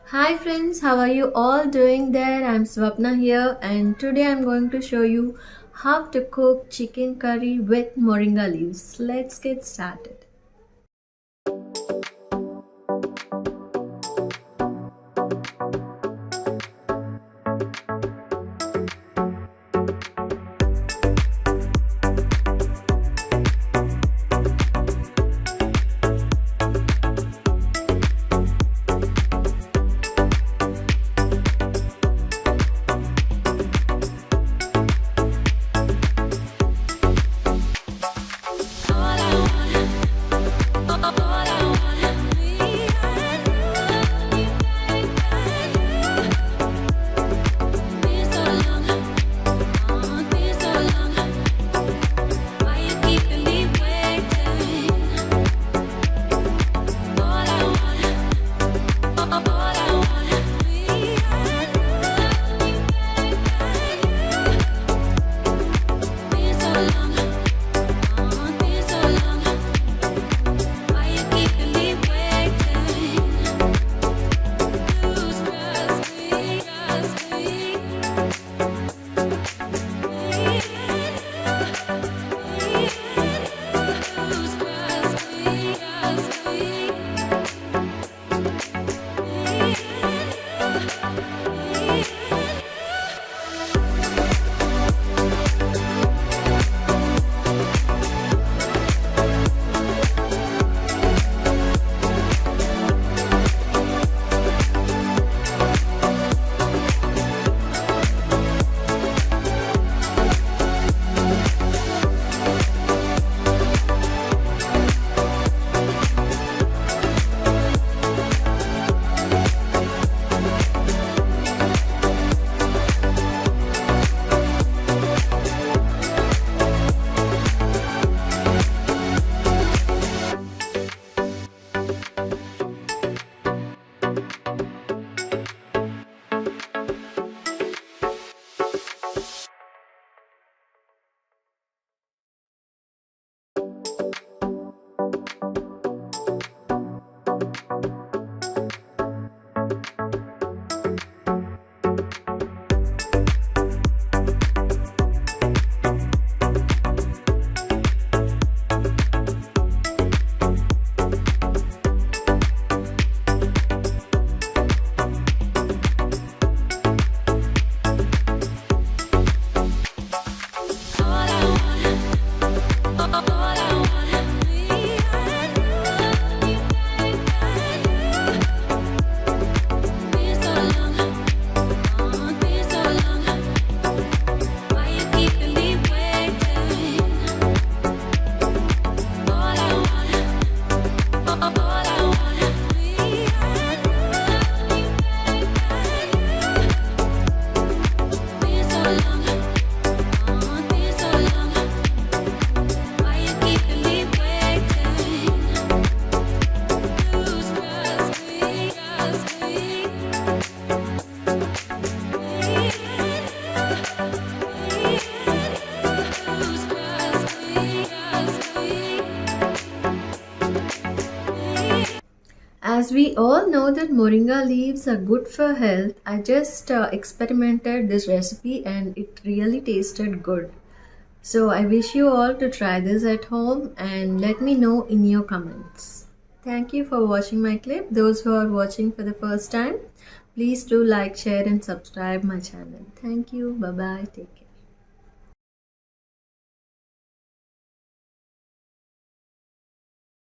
Hi friends, how are you all doing there? I'm Swapna here and today I'm going to show you how to cook chicken curry with moringa leaves. Let's get started. As we all know that moringa leaves are good for health, I just experimented this recipe and it really tasted good. So I wish you all to try this at home and let me know in your comments. Thank you for watching my clip. Those who are watching for the first time, please do like, share and subscribe my channel. Thank you. Bye bye. Take care.